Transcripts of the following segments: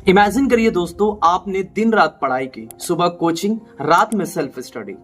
Imagine करिए दोस्तों, आपने दिन रात पढ़ाई की, सुबह कोचिंग, रात में सेल्फ स्टडी।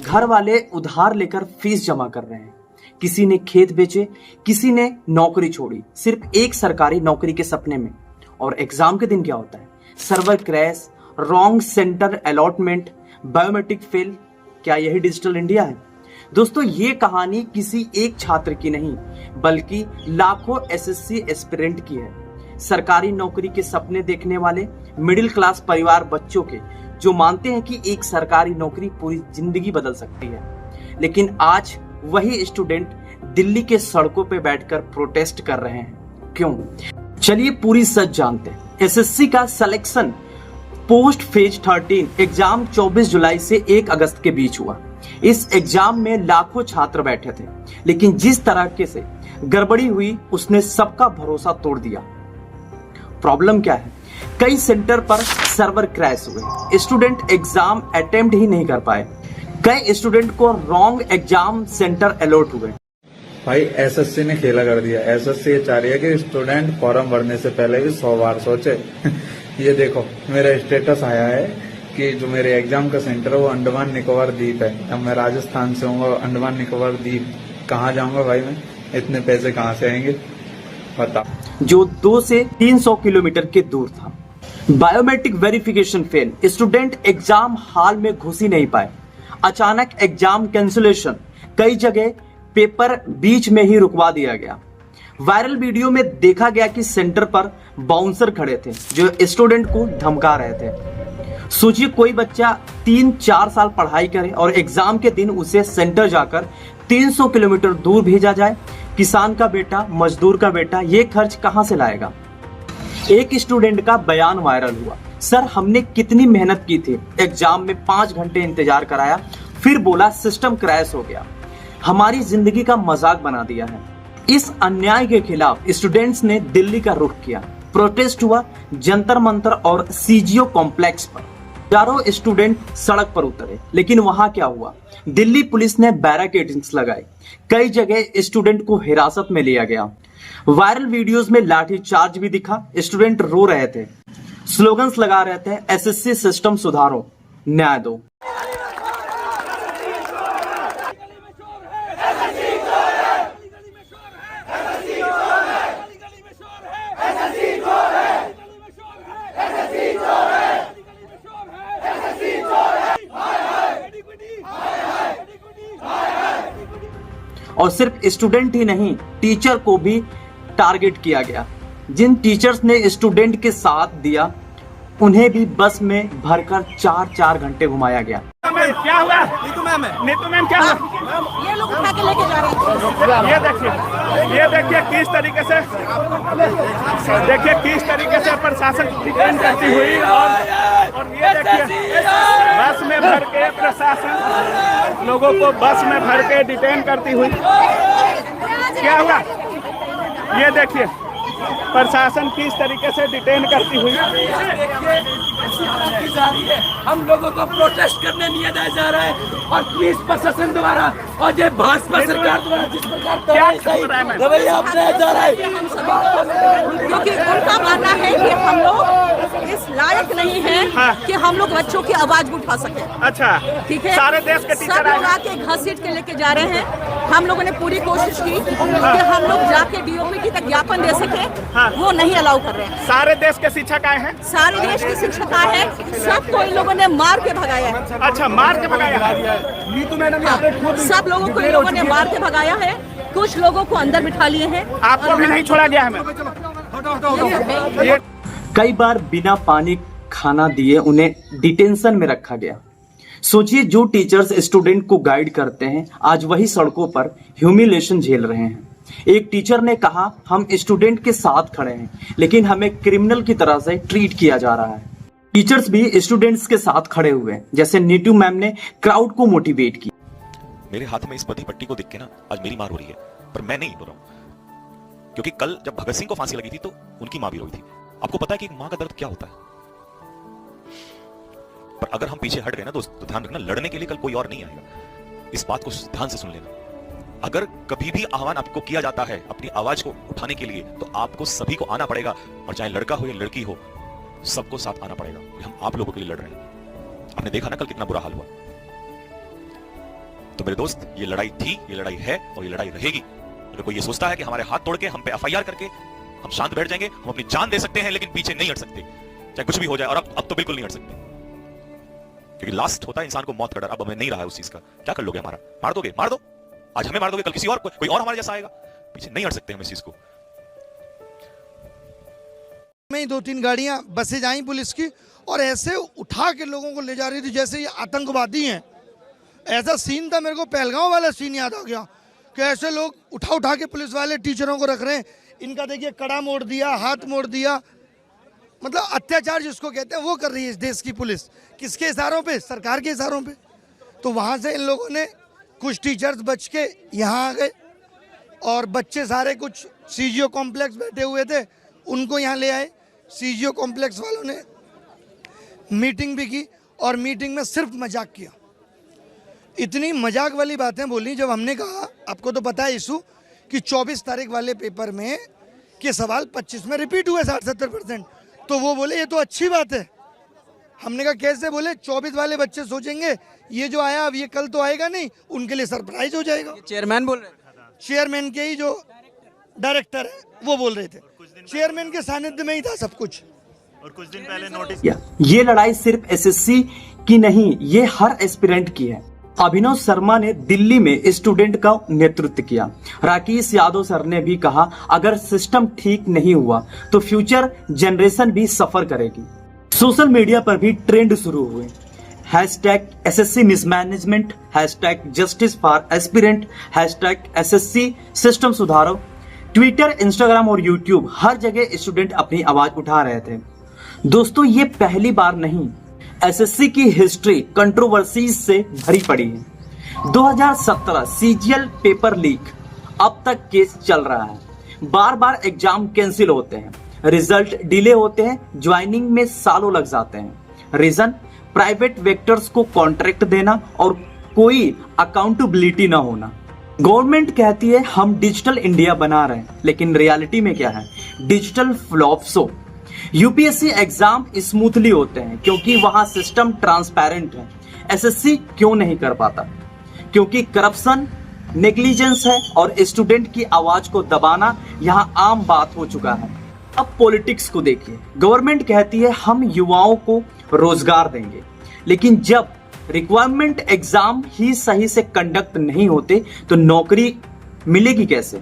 घर वाले उधार लेकर फीस जमा कर रहे हैं। किसी ने खेत बेचे, किसी ने नौकरी छोड़ी, सिर्फ एक सरकारी नौकरी के सपने में। और एग्जाम के दिन क्या होता है? Server crash, wrong centre allotment, biometric fail. क्या यही डिजिटल इंडिया है? दोस्तों, ये कहानी किसी एक छात्र की नहीं, बल्कि लाखों एसएससी एस्पिरेंट की है। सरकारी नौकरी के सपने देखने वाले मिडिल क्लास परिवार बच्चों के, जो मानते हैं कि एक सरकारी नौकरी पूरी जिंदगी बदल सकती है। लेकिन आज वही स्टूडेंट दिल्ली के सड़कों पे बैठकर प्रोटेस्ट कर रहे हैं। क्यों? चलिए पूरी सच जानते हैं। एसएससी का सिलेक्शन पोस्ट फेज 13 एग्जाम 24 जुलाई से 1 अगस्त के बीच हुआ। इस एग्जाम में लाखों छात्र बैठे थे, लेकिन जिस तरह से गड़बड़ी हुई उसने सबका भरोसा तोड़ दिया। प्रॉब्लम क्या है? कई सेंटर पर सर्वर क्रैश हुए, स्टूडेंट एग्जाम अटेम्प्ट ही नहीं कर पाए। कई स्टूडेंट को रॉन्ग एग्जाम सेंटर अलॉट हुए। भाई एसएससी ने खेला कर दिया। एसएससी ये चाह रही है कि स्टूडेंट फॉर्म भरने से पहले भी 100 बार सोचे। ये देखो, मेरा स्टेटस आया है कि जो मेरे एग्जाम का सेंटर है वो अंडमान निकोबार द्वीप है। अब मैं राजस्थान से हूँ, अंडमान निकोबार द्वीप कहाँ जाऊंगा भाई? मैं इतने पैसे कहाँ से आएंगे बता? जो 2 से 300 किलोमीटर के दूर था। Biometric verification fail, student exam hall में घुस ही नहीं पाए। अचानक एग्जाम कैंसिलेशन, कई जगह पेपर बीच में ही रुकवा दिया गया। वायरल वीडियो में देखा गया कि सेंटर पर बाउंसर खड़े थे जो स्टूडेंट को धमका रहे थे। सोचिए, कोई बच्चा 3-4 साल पढ़ाई करे और एग्जाम के दिन उसे सेंटर जाकर 300 किलोमीटर दूर भेजा जाए। किसान का बेटा, मजदूर का बेटा ये खर्च कहां से लाएगा? एक स्टूडेंट का बयान वायरल हुआ, सर हमने कितनी मेहनत की थी, एग्जाम में 5 घंटे इंतजार कराया, फिर बोला सिस्टम क्रैश हो गया। हमारी जिंदगी का मजाक बना दिया है। इस अन्याय के खिलाफ स्टूडेंट्स ने दिल्ली का रुख किया। प्रोटेस्ट हुआ जंतर मंतर और सीजीओ कॉम्प्लेक्स पर। हजारों स्टूडेंट सड़क पर उतरे, लेकिन वहां क्या हुआ? दिल्ली पुलिस ने बैरिकेड्स लगाए, कई जगह स्टूडेंट को हिरासत में लिया गया। वायरल वीडियोस में लाठी चार्ज भी दिखा। स्टूडेंट रो रहे थे, स्लोगन्स लगा रहे थे, एसएससी सिस्टम सुधारो, न्याय दो। और सिर्फ स्टूडेंट ही नहीं, टीचर को भी टारगेट किया गया। जिन टीचर्स ने स्टूडेंट के साथ दिया उन्हें भी बस में भरकर 4-4 घंटे घुमाया गया। क्या हुआ? नीतू मैम क्या हुआ? ये लोग उठा के लेके जा रहे हैं। ये देखिए किस तरीके से प्रशासन डिटेन करती हुई, और ये देखिए बस में भर के प्रशासन लोगों को बस में भर के डिटेन करती हुई। क्या हुआ? ये देखिए प्रशासन किस तरीके से डिटेन करती हुई। हम लोगों को प्रोटेस्ट करने नहीं दिया जा रहा है, और पुलिस प्रशासन द्वारा और ये भाजपा सरकार द्वारा जिस प्रकार रवैया अपनाया जा रहा है, क्योंकि उनका मानना है कि हम लोग इस लायक नहीं है कि हम लोग बच्चों की आवाज उठा सके। अच्छा, ठीक है, सारे देश के टीचर सब लोग आके घसीट के लेके जा रहे हैं। हम लोगों ने पूरी कोशिश की कि हम लोग जाके डीओपी तक ज्ञापन दे सके, वो नहीं अलाउ कर रहे हैं। सारे देश के शिक्षक आए हैं, सारे देश की शिक्षक है, सबको इन लोगों ने मार के भगाया है। अच्छा, मार के भगाया? नीतू मैडम सब लोगों को इन लोगों ने मार के भगाया है, कुछ लोगों को अंदर बिठा लिए हैं। आपको भी नहीं छोड़ा गया है? कई बार बिना पानी खाना दिए उन्हें डिटेंशन में रखा गया। सोचिए, जो टीचर्स स्टूडेंट को गाइड करते हैं आज वही सड़कों पर ह्यूमिलेशन झेल रहे हैं। एक टीचर ने कहा, हम स्टूडेंट के साथ खड़े हैं, लेकिन हमें क्रिमिनल की तरह से ट्रीट किया जा रहा है। टीचर्स भी स्टूडेंट्स के साथ खड़े हुए, जैसे नीतू मैम ने क्राउड को मोटिवेट किया। मेरे हाथ में इस बदी पट्टी को देख के ना आज मेरी मार हो रही है, पर मैं नहीं रो रहा हूं, क्योंकि कल जब भगत सिंह को फांसी लगी थी तो उनकी मां भी रोई थी। आपको पता है कि एक मां का दर्द क्या होता है? पर अगर हम पीछे हट गए ना दोस्त, तो ध्यान रखना, लड़ने के लिए कल कोई और नहीं आएगा। इस बात को ध्यान से सुन लेना। अगर कभी भी आह्वान आपको किया जाता है अपनी आवाज को उठाने के लिए, तो आपको सभी को आना पड़ेगा, और चाहे लड़का हो या लड़की हो, सबको साथ आना पड़ेगा। हम आप लोगों के लिए लड़ रहे हैं। आपने देखा ना कल कितना बुरा हाल हुआ। तो मेरे दोस्त, ये लड़ाई थी, ये लड़ाई है और ये लड़ाई रहेगी। अगर कोई ये सोचता है कि हमारे हाथ तोड़ के हम पे एफआईआर करके हम शांत बैठ जाएंगे, हम अपनी जान दे सकते हैं लेकिन पीछे नहीं हट सकते, चाहे कुछ भी हो जाए। और अब तो बिल्कुल नहीं हट सकते, क्योंकि लास्ट होता है इंसान को मौत का डर। अब हमें नहीं रहा है उस चीज का। क्या कर लोगे? हमारा मार दोगे? मार दो। आज हमें मार दोगे, कल किसी और कोई और हमारे जैसा आएगा। पीछे नहीं हट सकते हम इस चीज को। में 2-3 गाड़ियां बसें आई पुलिस की और ऐसे उठा के लोगों को ले जा रही थी जैसे ये आतंकवादी हैं। ऐसा सीन था, मेरे को पहलगांव वाला सीन याद आ गया कि ऐसे लोग उठा के पुलिस वाले टीचरों को रख रहे हैं। इनका देखिए कड़ा मोड़ दिया, हाथ मोड़ दिया, मतलब अत्याचार जिसको कहते हैं वो कर रही है इस देश की पुलिस। किसके इशारों पे? सरकार के इशारों पे। तो वहाँ से इन लोगों ने कुछ टीचर्स बच के यहाँ आ गए और बच्चे सारे कुछ सीजीओ कॉम्प्लेक्स बैठे हुए थे, उनको यहाँ ले आए। सीजीओ कॉम्प्लेक्स वालों ने मीटिंग भी की और मीटिंग में सिर्फ मजाक किया। इतनी मजाक वाली बातें बोली जब हमने कहा, आपको तो पता है इशू कि 24 तारीख वाले पेपर में के सवाल 25 में रिपीट हुए 60-70%। तो वो बोले ये तो अच्छी बात है। हमने कहा कैसे? बोले 24 वाले बच्चे सोचेंगे ये जो आया अब ये कल तो आएगा नहीं, उनके लिए सरप्राइज हो जाएगा। चेयरमैन बोल रहे थे, चेयरमैन के ही जो डायरेक्टर है वो बोल रहे थे। चेयरमैन के सानिध्य में ही था सब कुछ। और कुछ दिन पहले नोटिस ये लड़ाई सिर्फ एसएससी की नहीं, ये हर एस्पिरेंट की है। अभिनव शर्मा ने दिल्ली में स्टूडेंट का नेतृत्व किया। राकेश यादव सर ने भी कहा अगर सिस्टम ठीक नहीं हुआ तो फ्यूचर जनरेशन भी सफर करेगी। सोशल मीडिया पर भी ट्रेंड शुरू हुए। #SSC mismanagement, #justice for aspirant, #SSC system सुधारो। ट्विटर, इंस्टाग्राम और यूट्यूब हर जगह स्टूडेंट अपनी आवाज उठा रहे थे। दोस्तों, ये पहली बार नहीं, एसएससी की हिस्ट्री कंट्रोवर्सीज से भरी पड़ी है। 2017 सीजीएल पेपर लीक, अब तक केस चल रहा है। बार बार एग्जाम कैंसिल होते हैं, रिजल्ट डिले होते हैं, ज्वाइनिंग में सालों लग जाते हैं। रीजन, प्राइवेट वेक्टर्स को कॉन्ट्रैक्ट देना और कोई अकाउंटेबिलिटी ना होना। गवर्नमेंट कहती है हम डिजिटल इंडिया बना रहे हैं, लेकिन रियलिटी में क्या है? Digital flop show. UPSC exam smoothly होते हैं क्योंकि वहां सिस्टम ट्रांसपेरेंट है। एसएससी क्यों नहीं कर पाता? क्योंकि करप्शन, नेग्लिजेंस है और स्टूडेंट की आवाज को दबाना यहां आम बात हो चुका है। अब पॉलिटिक्स को देखिए। गवर्नमेंट कहती है हम युवाओं को रोजगार देंगे, लेकिन जब रिक्वायरमेंट एग्जाम ही सही से कंडक्ट नहीं होते तो नौकरी मिलेगी कैसे?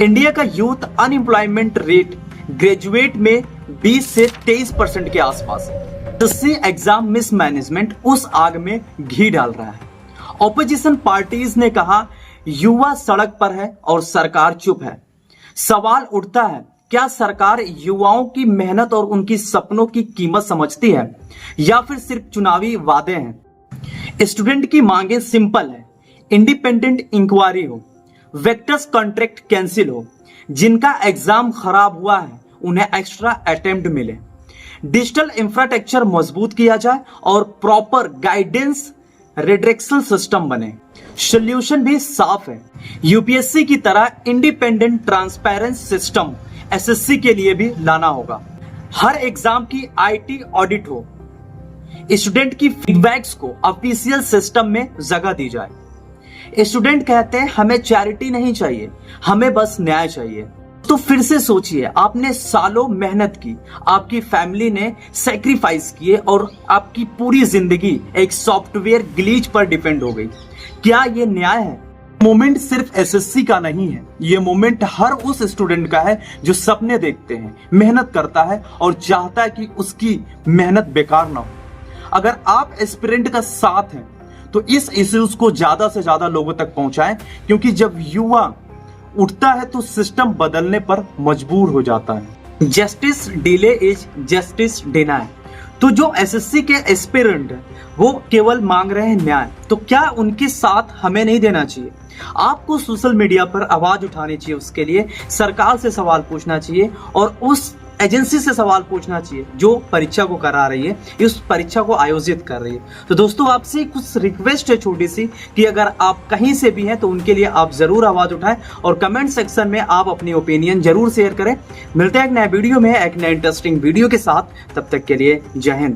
इंडिया का यूथ अनएम्प्लॉयमेंट रेट ग्रेजुएट में 20 से 23% के आसपास है। एसएससी एग्जाम मिसमैनेजमेंट उस आग में घी डाल रहा है। ऑपोजिशन पार्टीज ने कहा युवा सड़क पर है और सरकार चुप है। सवाल उठता है, क्या सरकार युवाओं की मेहनत और उनकी सपनों की कीमत समझती है या फिर सिर्फ चुनावी वादे हैं? स्टूडेंट की मांगे सिंपल है, इंडिपेंडेंट इंक्वायरी हो, वेक्टर्स कॉन्ट्रैक्ट कैंसिल हो, जिनका एग्जाम खराब हुआ है उन्हें एक्स्ट्रा अटेम्प्ट मिले, डिजिटल इंफ्रास्ट्रक्चर मजबूत किया जाए और प्रॉपर गाइडेंस रिडक्शन सिस्टम बने। सोल्यूशन भी साफ है, यूपीएससी की तरह इंडिपेंडेंट ट्रांसपेरेंट सिस्टम एसएससी के लिए भी लाना होगा। हर एग्जाम की आईटी ऑडिट हो, स्टूडेंट की फीडबैक्स को ऑफिशियल सिस्टम में जगह दी जाए। स्टूडेंट कहते हैं हमें चैरिटी नहीं चाहिए, हमें बस न्याय चाहिए। तो फिर से सोचिए, आपने सालों मेहनत की, आपकी फैमिली ने सैक्रिफाइस किए और आपकी पूरी जिंदगी एक सॉफ्टवेयर ग्लिच पर डिपेंड हो गई। क्या ये न्याय है? मोमेंट सिर्फ एसएससी का नहीं है, ये मोमेंट हर उस स्टूडेंट का है जो सपने देखते हैं, मेहनत करता है और चाहता है कि उसकी मेहनत बेकार ना हो। अगर आप एस्पिरेंट का साथ हैं तो इस इश्यूज को ज्यादा से ज्यादा लोगों तक पहुंचाएं, क्योंकि जब युवा उठता है तो सिस्टम बदलने पर मजबूर हो जाता है। Justice delay is justice deny. तो जो एसएससी के एस्पिरेंट है वो केवल मांग रहे हैं न्याय, तो क्या उनके साथ हमें नहीं देना चाहिए? आपको सोशल मीडिया पर आवाज उठानी चाहिए, उसके लिए सरकार से सवाल पूछना चाहिए और उस एजेंसी से सवाल पूछना चाहिए जो परीक्षा को करा रही है, इस परीक्षा को आयोजित कर रही है। तो दोस्तों आपसे कुछ रिक्वेस्ट है छोटी सी कि अगर आप कहीं से भी हैं तो उनके लिए आप जरूर आवाज उठाएं और कमेंट सेक्शन में आप अपनी ओपिनियन जरूर शेयर करें। मिलते हैं एक नए वीडियो में एक नए इंटरेस्टिंग वीडियो के साथ, तब तक के लिए जय हिंद।